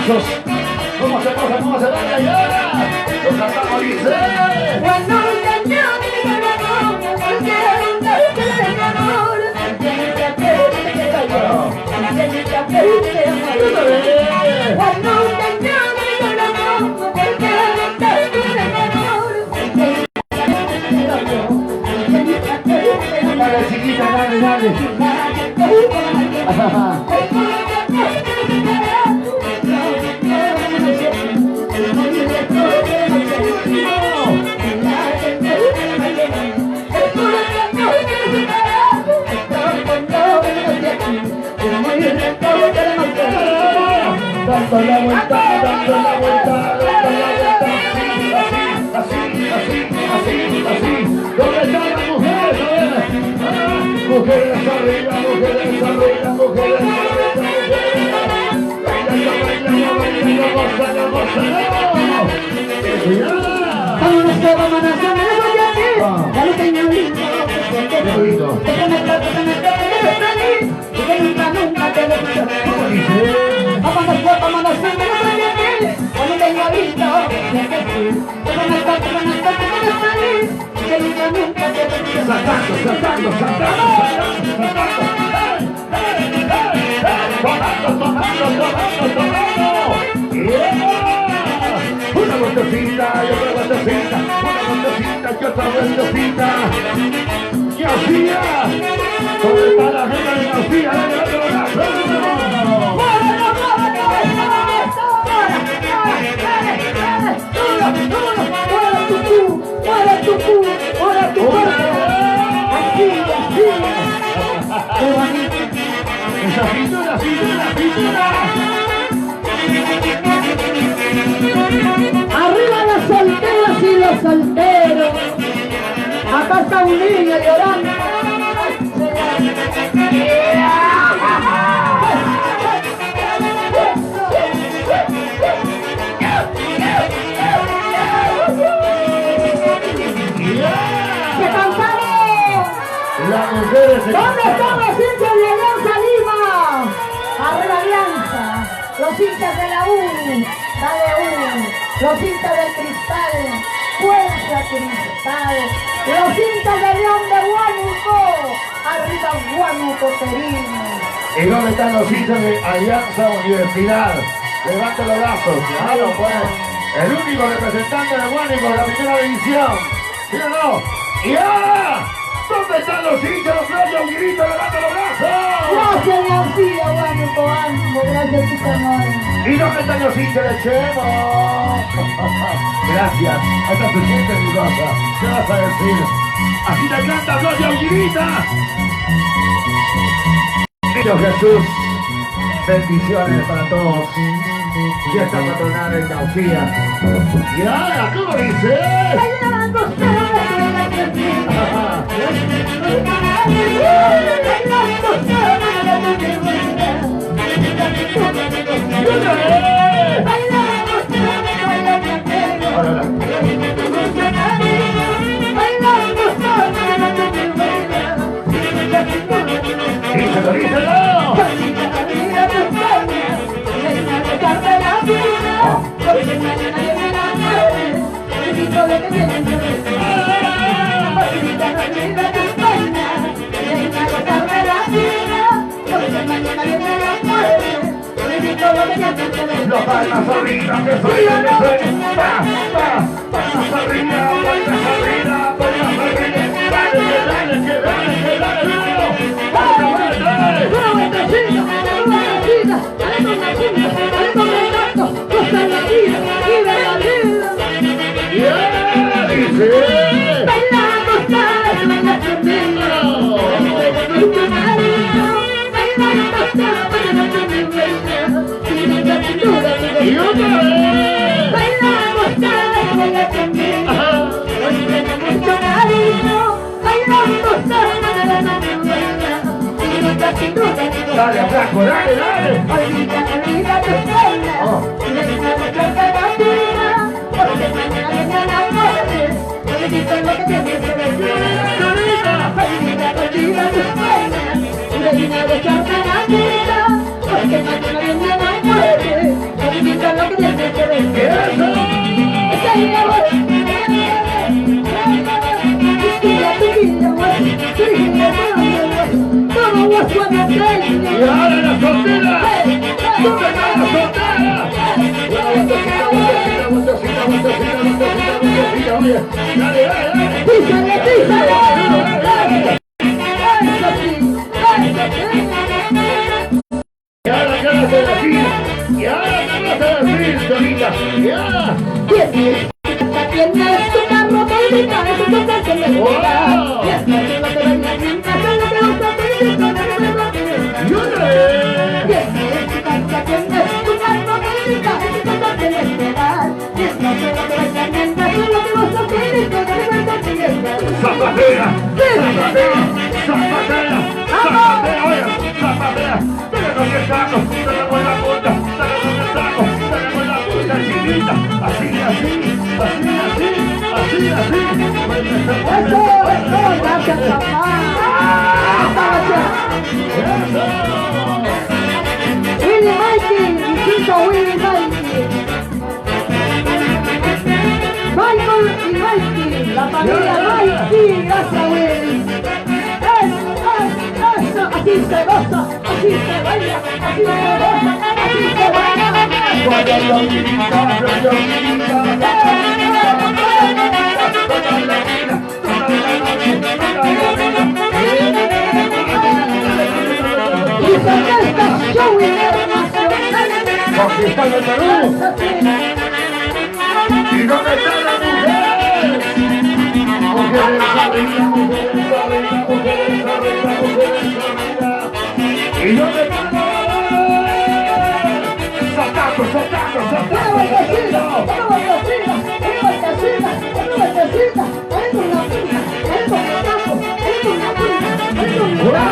aplausos. ¿Cómo se pasa? ¿Cómo se baila? Y ahora lo cantamos, dice. Cuando un niño tiene la novia, Dale, chiquita, dale, dale. Dando la vuelta, dando la vuelta, dando la vuelta, así, así. ¿Dónde están las mujeres? A ver, mujeres arriba, mujeres arriba, mujeres arriba, bailando, gozando. Vámonos, ya lo tengo listo. Qué bonito. Déjame feliz y que nunca te lo pido. Vámonos, cuando tengo listo. Déjame feliz y que nunca te lo pido. Saltando. Una vueltecita y otra vueltecita, y otra vueltecita. Y así sobre para la gente de García, dale, esa cintura. Arriba las solteras y los solteros. Acá está un niño llorando. ¡Se cansaron! Las mujeres se ¿Dónde cansaron. están los hinchas de Alianza Lima? Arriba Alianza. Los hinchas de la U. Dale U. Los hinchas del Cristal. Fuerza Cristal. Los hinchas de León de Huánuco. Arriba Huánuco Perino. ¿Y dónde están los hinchas de Alianza Universidad? Levanta los brazos, claro, pues. El único representante de Huánuco de la primera división. ¿Sí o no? ¡Y ahora! ¿Dónde están los hinchas? Los rayos, un grito, levanta los brazos. Gracias, García, Huánuco, ánimo. Gracias, chica madre. ¿Y dónde están los hinchas de Chemo? Gracias. Hasta se siente mi cosa. ¿Qué vas a decir? Así te canta Gloria Aguirita. Niño Jesús, bendiciones para todos. Fiesta patronal en García. Y ahora, ¿cómo dice? Bailando Los palmas arriba, que suena, palmas arriba, y otra vez. Bailamos baila conmigo. Hoy tengo mucho cariño. Bailamos sin duda. Dale, Blanco, dale. Olvida tus penas. Deja de tratar la pena. Porque mañana viene la muerte. Olvida lo que tienes que decir. Olvida tus penas. Deja de tratar la pena. Porque mañana viene la muerte. suave hotel. Y ahora la soltera. ¿Dónde está la soltera? Vueltecita, oye. Dale. Písale. Eso sí. Y ahora qué vas a decir. Y ahora qué vas a decir, Solita. Y ahora. Tienes tu carro bonita, es tu casa que me gusta. Y es que no te venga bien, que lo que gusta te digo, no me va bien. Y otra vez. Y es que tu casa tienes tu carro bonita, es tu casa que me gusta. Y es que no te venga bien, que lo que gusta te digo, no me va bien. Zapatea, oye, zapatea. Tenemos que saco, tenemos la punta, chiquita. Así. Eso, gracias papá. Willy Mikey, hijito Willy Mikey. Michael y Mikey, la familia Mikey, gracias Willy. Eso, así se goza, así se baila, así se goza, así se baila. Y se presta show internacional. Conquistando el Perú. ¿Y dónde está la mujer? Mujeres arriba. ¿Y dónde está la mujer? Soltando. Una vueltecita, una vueltecita, dale con la punta, dale con el taco, dale con la punta, dale con la punta.